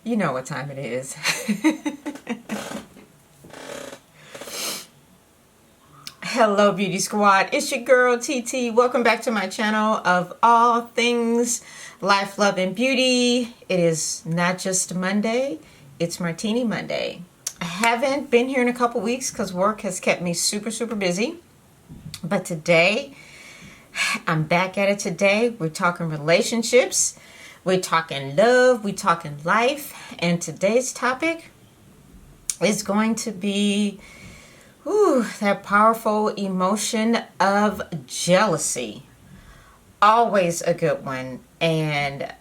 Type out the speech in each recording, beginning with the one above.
You know what time it is. Hello, Beauty Squad. It's your girl, TeeTee. Welcome back to my channel of all things life, love, and beauty. It is not just Monday. It's Martini Monday. I haven't been here in a couple weeks because work has kept me super busy. But today, I'm back at it today. We're talking relationships. We're talking love. We're talking life. And today's topic is going to be that powerful emotion of jealousy. Always a good one. And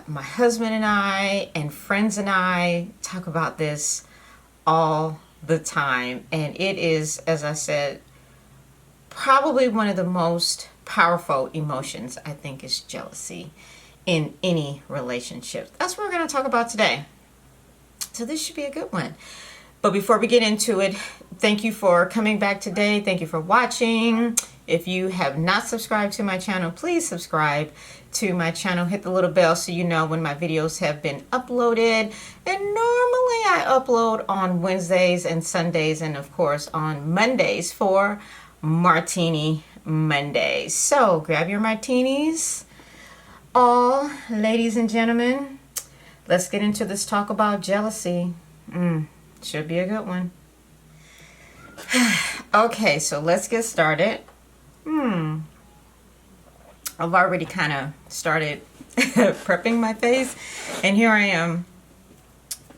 my husband and I and friends and I talk about this all the time. And it is, as I said, probably one of the most powerful emotions, I think, is jealousy in any relationship. That's what we're going to talk about today. So this should be a good one. But before we get into it, thank you for coming back today. Thank you for watching. If you have not subscribed to my channel, please subscribe to my channel. Hit the little bell so you know when my videos have been uploaded. And normally I upload on Wednesdays and Sundays and of course on Mondays for Martini Monday. So grab your martinis. All ladies and gentlemen, let's get into this talk about jealousy. Should be a good one. Okay, so let's get started. I've already kind of started prepping my face, and here I am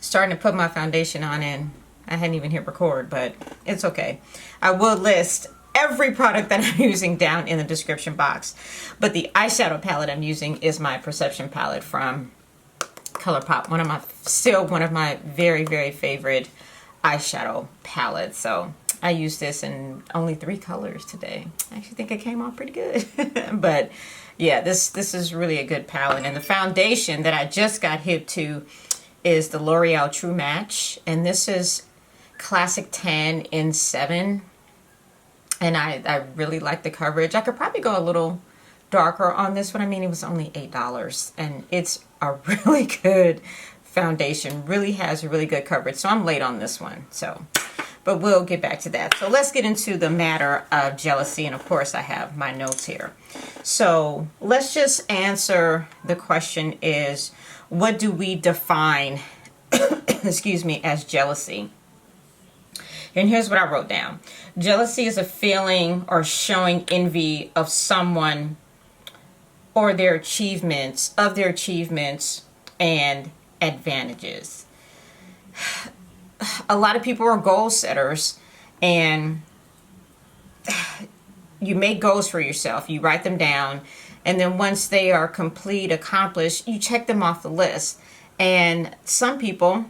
starting to put my foundation on, and I hadn't even hit record, but it's okay. I will list every product that I'm using down in the description box, but the eyeshadow palette I'm using is my Perception palette from ColourPop, one of my very favorite eyeshadow palettes. So I use this in only 3 colors today. I actually think it came out pretty good. But yeah, this is really a good palette. And the foundation that I just got hip to is the Loreal True Match, and this is Classic Tan in 7. And I really like the coverage. I could probably go a little darker on this one. I mean, it was only $8, and it's a really good foundation. Really has a really good coverage. So I'm late on this one. But we'll get back to that. So let's get into the matter of jealousy. And of course, I have my notes here. So let's just answer the question is, what do we define, excuse me, as jealousy? And here's what I wrote down. Jealousy is a feeling or showing envy of someone or their achievements, and advantages. A lot of people are goal setters, and you make goals for yourself. You write them down, and then once they are complete, accomplished, you check them off the list. And some people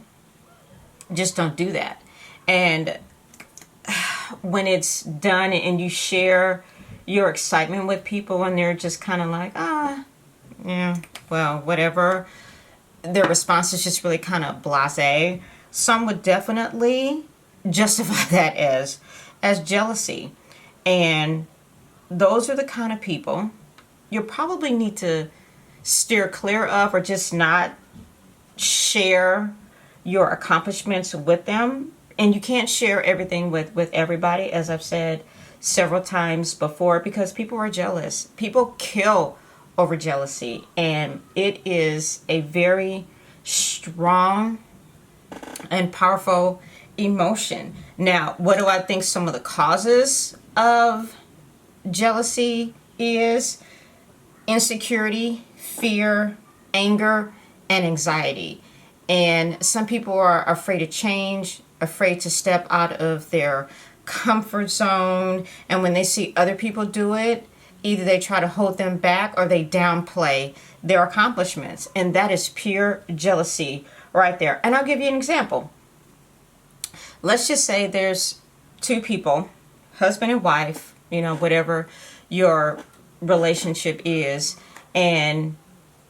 just don't do that. And when it's done and you share your excitement with people and they're just kind of like, yeah, well, whatever. Their response is just really kind of blasé. Some would definitely justify that as jealousy. And those are the kind of people you probably need to steer clear of, or just not share your accomplishments with them. And you can't share everything with everybody, as I've said several times before, because people are jealous. People kill over jealousy, and it is a very strong and powerful emotion. Now, what do I think some of the causes of jealousy is? Insecurity, fear, anger, and anxiety. And some people are afraid to change, afraid to step out of their comfort zone, and when they see other people do it, either they try to hold them back or they downplay their accomplishments. And that is pure jealousy right there. And I'll give you an example. Let's just say there's 2 people, husband and wife, whatever your relationship is, and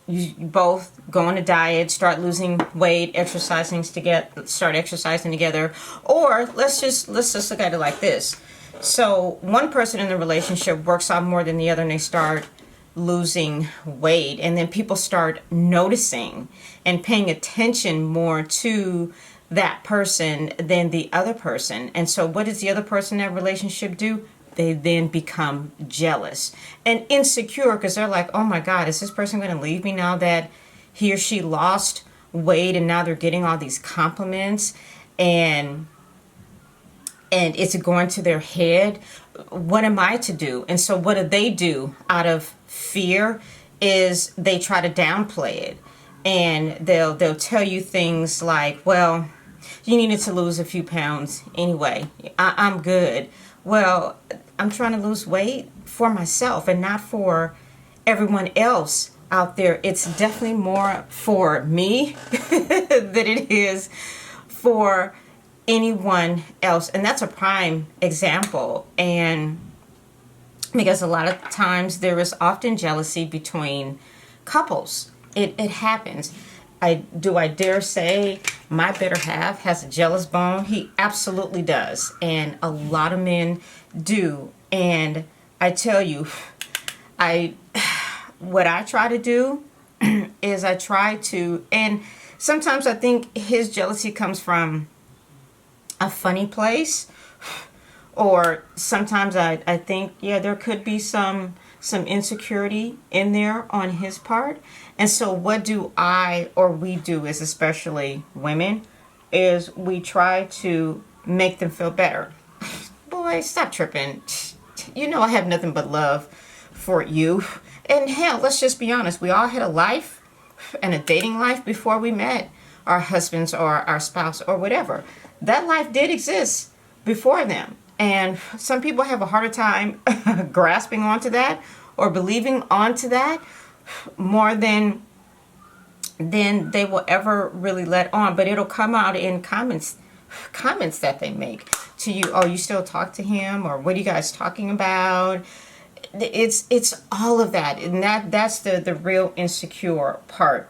you both go on a diet, start losing weight, start exercising together. Or let's just look at it like this. So one person in the relationship works out more than the other, and they start losing weight, and then people start noticing and paying attention more to that person than the other person. And so what does the other person in that relationship do? They then become jealous and insecure, because they're like, oh my God, is this person going to leave me now that he or she lost weight, and now they're getting all these compliments, and it's going to their head? What am I to do? And so what do out of fear? Is they try to downplay it, and they'll tell you things like, well, you needed to lose a few pounds anyway. I'm good. Well, I'm trying to lose weight for myself and not for everyone else out there. It's definitely more for me than it is for anyone else. And that's a prime example. And because a lot of times there is often jealousy between couples. It happens. I dare say my better half has a jealous bone? He absolutely does. And a lot of men do. And I tell you, what I try to do is and sometimes I think his jealousy comes from a funny place, or sometimes I think, yeah, there could be some insecurity in there on his part. And so what we do, is especially women, is we try to make them feel better. Boy, stop tripping. You know I have nothing but love for you. And hell, let's just be honest. We all had a life and a dating life before we met our husbands or our spouse or whatever. That life did exist before them. And some people have a harder time grasping onto that or believing onto that more than they will ever really let on. But it'll come out in comments that they make to you. Oh, you still talk to him? Or what are you guys talking about? It's all of that. And that's the real insecure part.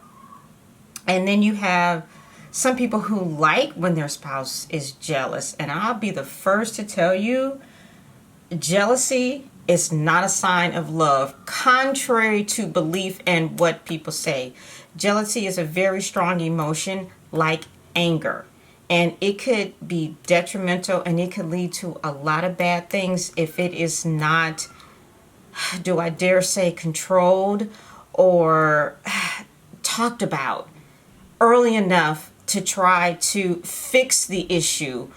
And then you have some people who like when their spouse is jealous. And I'll be the first to tell you, jealousy is not a sign of love, contrary to belief and what people say. Jealousy is a very strong emotion, like anger. And it could be detrimental, and it could lead to a lot of bad things if it is not, do I dare say, controlled or talked about early enough to try to fix the issue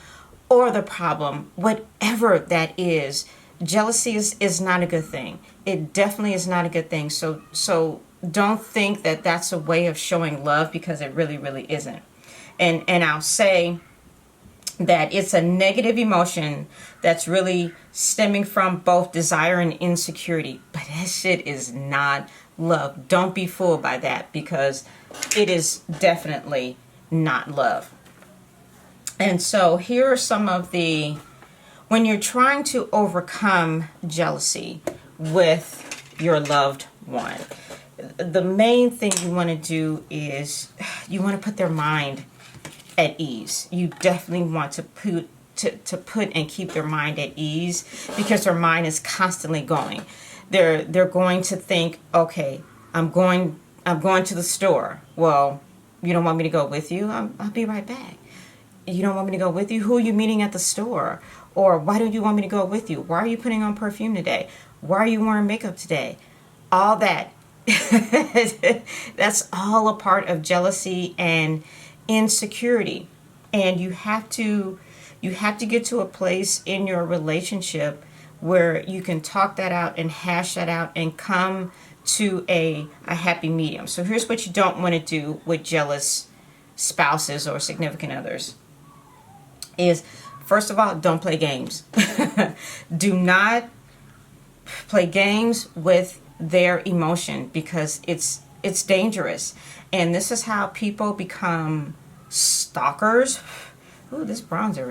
or the problem, whatever that is. Jealousy is not a good thing. It definitely is not a good thing. So don't think that that's a way of showing love, because it really, really isn't. And I'll say that it's a negative emotion that's really stemming from both desire and insecurity. But that shit is not love. Don't be fooled by that, because it is definitely not love. And so here are some of when you're trying to overcome jealousy with your loved one, the main thing you want to do is you want to put their mind at ease. You definitely want to put and keep their mind at ease, because their mind is constantly going. They're going to think, okay, I'm going to the store. Well, you don't want me to go with you? I'll be right back. You don't want me to go with you? Who are you meeting at the store? Or why don't you want me to go with you? Why are you putting on perfume today? Why are you wearing makeup today? All that. That's all a part of jealousy and insecurity. And you have to get to a place in your relationship where you can talk that out and hash that out and come to a happy medium. So here's what you don't want to do with jealous spouses or significant others is, first of all, don't play games. Do not play games with their emotion, because it's dangerous. And this is how people become stalkers. Ooh, this bronzer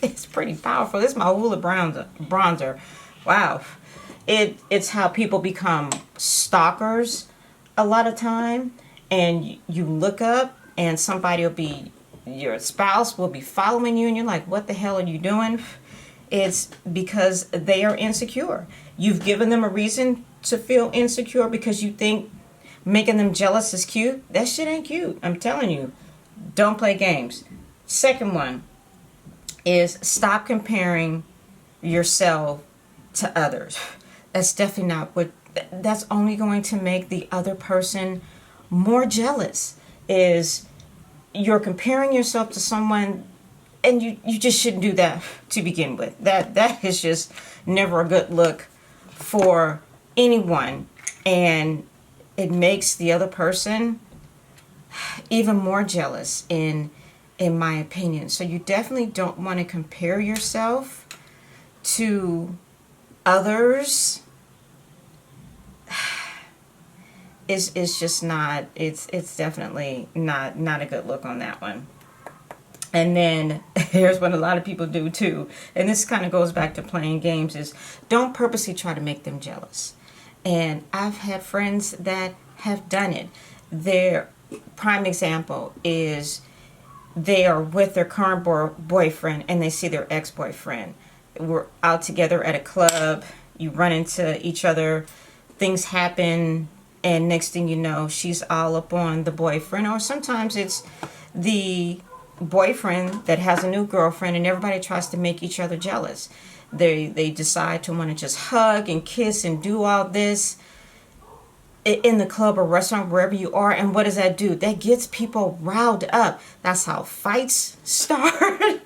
it's pretty powerful. This is my Hoola bronzer. Wow. It's how people become stalkers a lot of time. And you look up and your spouse will be following you, and you're like, what the hell are you doing? It's because they are insecure. You've given them a reason to feel insecure because you think making them jealous is cute. That shit ain't cute. I'm telling you. Don't play games. Second one is stop comparing yourself to others. That's definitely not what, that's only going to make the other person more jealous. Is you're comparing yourself to someone, and you just shouldn't do that to begin with. That is just never a good look for anyone, and it makes the other person even more jealous in my opinion. So you definitely don't want to compare yourself to others. It's just not, it's definitely not a good look on that one. And then here's what a lot of people do too, and this kind of goes back to playing games, is don't purposely try to make them jealous. And I've had friends that have done it. Their prime example is they are with their current boyfriend and they see their ex-boyfriend. We're out together at a club, you run into each other, things happen, and next thing you know, she's all up on the boyfriend. Or sometimes it's the boyfriend that has a new girlfriend, and everybody tries to make each other jealous. They decide to want to just hug and kiss and do all this in the club or restaurant, wherever you are. And what does that do? That gets people riled up. That's how fights start.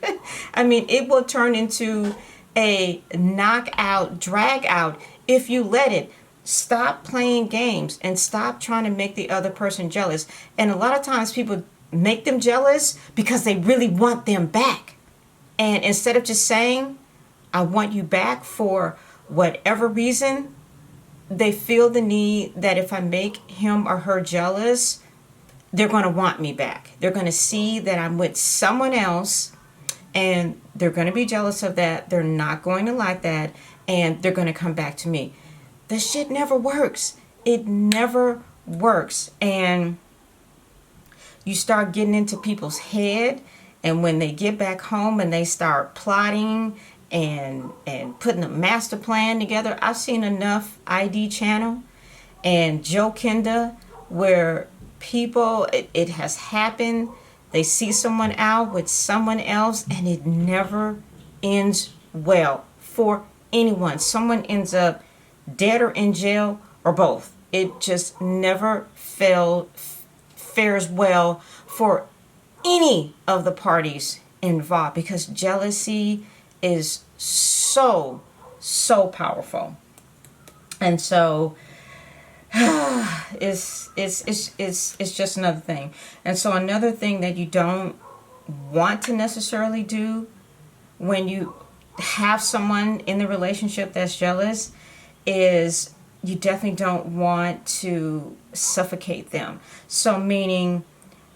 I mean, it will turn into a knockout, drag out if you let it. Stop playing games and stop trying to make the other person jealous. And a lot of times people make them jealous because they really want them back. And instead of just saying, I want you back for whatever reason, they feel the need that if I make him or her jealous, they're going to want me back. They're going to see that I'm with someone else, and they're going to be jealous of that. They're not going to like that, and they're going to come back to me. The shit never works. It never works. And you start getting into people's head, and when they get back home and they start plotting and putting a master plan together. I've seen enough ID channel and Joe Kenda where people, it has happened. They see someone out with someone else, and it never ends well for anyone. Someone ends up dead or in jail or both. It just never fares well for any of the parties involved, because jealousy is so powerful. And so it's just another thing. And so another thing that you don't want to necessarily do when you have someone in the relationship that's jealous is you definitely don't want to suffocate them. So meaning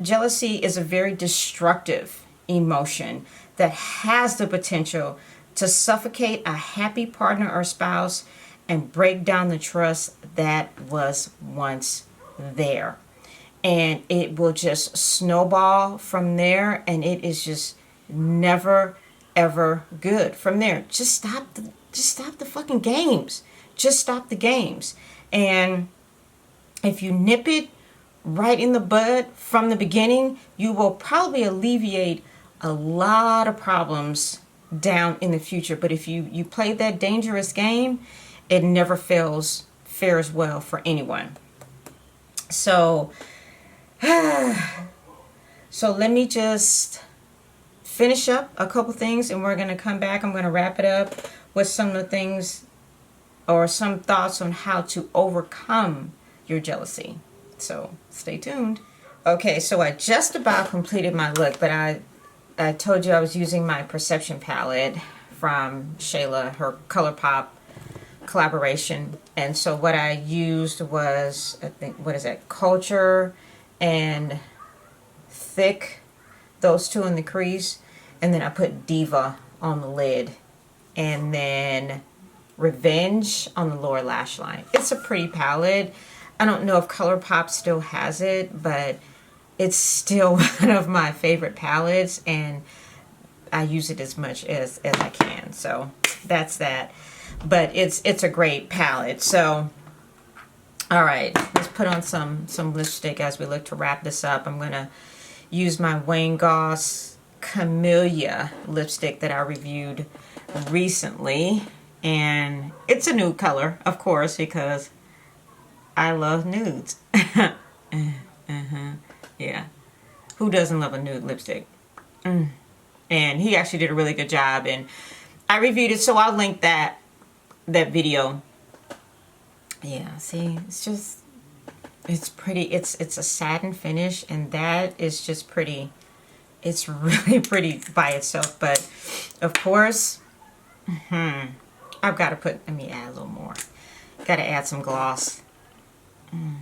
jealousy is a very destructive emotion that has the potential to suffocate a happy partner or spouse and break down the trust that was once there. And it will just snowball from there, and it is just never ever good from there. Just stop the fucking games. Just stop the games. And if you nip it right in the bud from the beginning, you will probably alleviate a lot of problems down in the future. But if you play that dangerous game, it never fares well for anyone. So let me just finish up a couple things, and we're going to come back. I'm going to wrap it up with some of the things or some thoughts on how to overcome your jealousy. So stay tuned. Okay, so I just about completed my look, but I told you I was using my Perception palette from Shayla, her ColourPop collaboration. And so what I used was, I think, what is that? Culture and Thick, those two in the crease. And then I put Diva on the lid. And then Revenge on the lower lash line. It's a pretty palette. I don't know if ColourPop still has it, but it's still one of my favorite palettes, and I use it as much as I can. So that's that. But it's a great palette. So All right, let's put on some lipstick as we look to wrap this up. I'm going to use my Wayne Goss Camellia lipstick that I reviewed recently. And it's a nude color, of course, because I love nudes. Yeah. Who doesn't love a nude lipstick? And he actually did a really good job. And I reviewed it, so I'll link that video. Yeah, see, it's pretty. It's a satin finish, and that is just pretty. It's really pretty by itself. But of course, I've got to let me add a little more. Got to add some gloss. On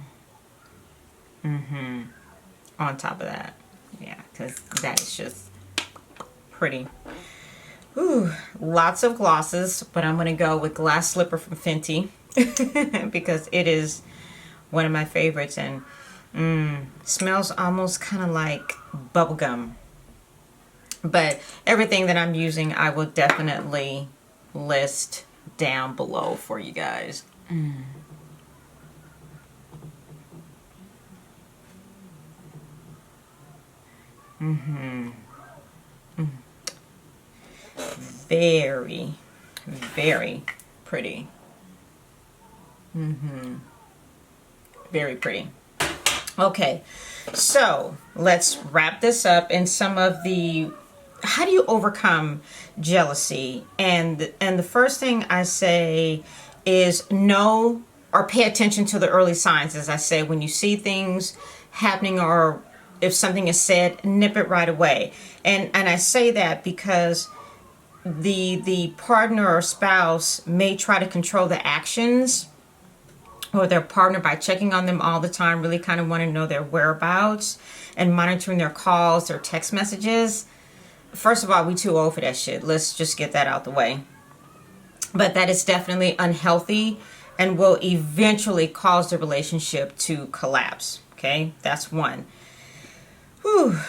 top of that. Yeah, because that is just pretty. Ooh, lots of glosses, but I'm going to go with Glass Slipper from Fenty because it is one of my favorites, and smells almost kind of like bubblegum. But everything that I'm using, I will definitely list down below for you guys. Very, very pretty. Very pretty. Okay, so let's wrap this up. And some of the, how do you overcome jealousy? And the first thing I say is know or pay attention to the early signs. As I say, when you see things happening, or if something is said, nip it right away. And I say that because the partner or spouse may try to control the actions or their partner by checking on them all the time, really kind of want to know their whereabouts and monitoring their calls, their text messages. First of all, we too old for that shit. Let's just get that out the way. But that is definitely unhealthy and will eventually cause the relationship to collapse. Okay, that's one. Whew.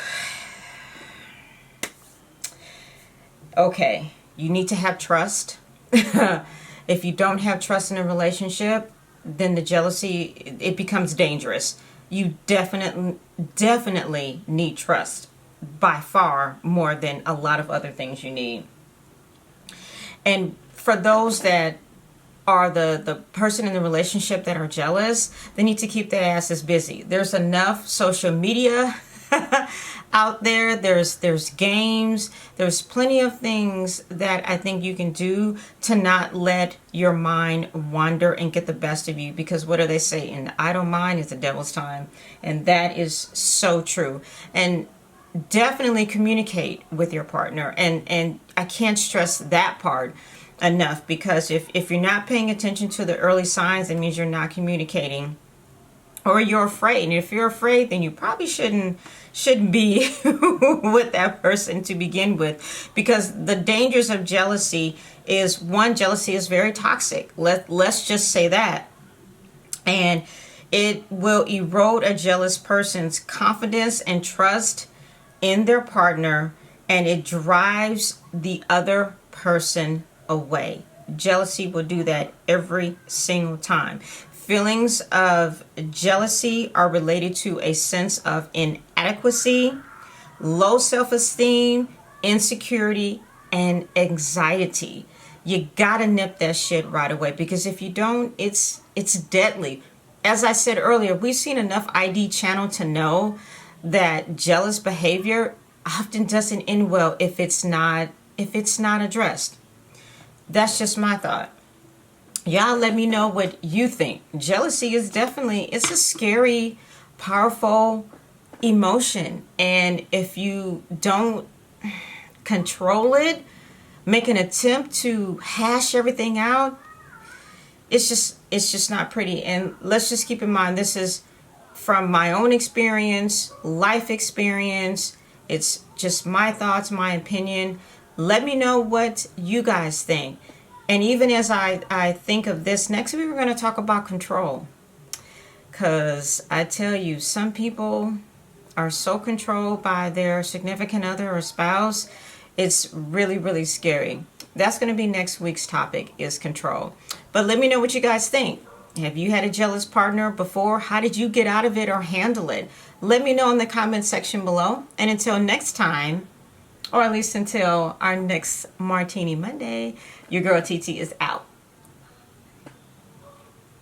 Okay, you need to have trust. If you don't have trust in a relationship, then the jealousy, it becomes dangerous. You definitely need trust, by far more than a lot of other things you need. And for those that are the person in the relationship that are jealous, they need to keep their asses busy. There's enough social media out there. There's games. There's plenty of things that I think you can do to not let your mind wander and get the best of you. Because what do they say? An idle mind is the devil's time. And that is so true. And definitely communicate with your partner. And I can't stress that part enough, because if you're not paying attention to the early signs, it means you're not communicating, or you're afraid. And if you're afraid, then you probably shouldn't be with that person to begin with, because the dangers of jealousy is, one, jealousy is very toxic. Let's just say that. And it will erode a jealous person's confidence and trust in their partner, and it drives the other person away. Jealousy will do that every single time. Feelings of jealousy are related to a sense of inadequacy, low self-esteem, insecurity, and anxiety. You gotta nip that shit right away, because if you don't, it's deadly. As I said earlier, we've seen enough ID channel to know that jealous behavior often doesn't end well if it's not addressed. That's just my thought. Y'all let me know what you think. Jealousy is definitely, it's a scary, powerful emotion. And if you don't control it, make an attempt to hash everything out, it's just not pretty. And let's just keep in mind, this is from my own experience, life experience. It's just my thoughts, my opinion. Let me know what you guys think. And even as I think of this, next week we're going to talk about control. Because I tell you, some people are so controlled by their significant other or spouse. It's really, really scary. That's going to be next week's topic, is control. But let me know what you guys think. Have you had a jealous partner before? How did you get out of it or handle it? Let me know in the comment section below. And until next time, or at least until our next Martini Monday, your girl TeeTee is out.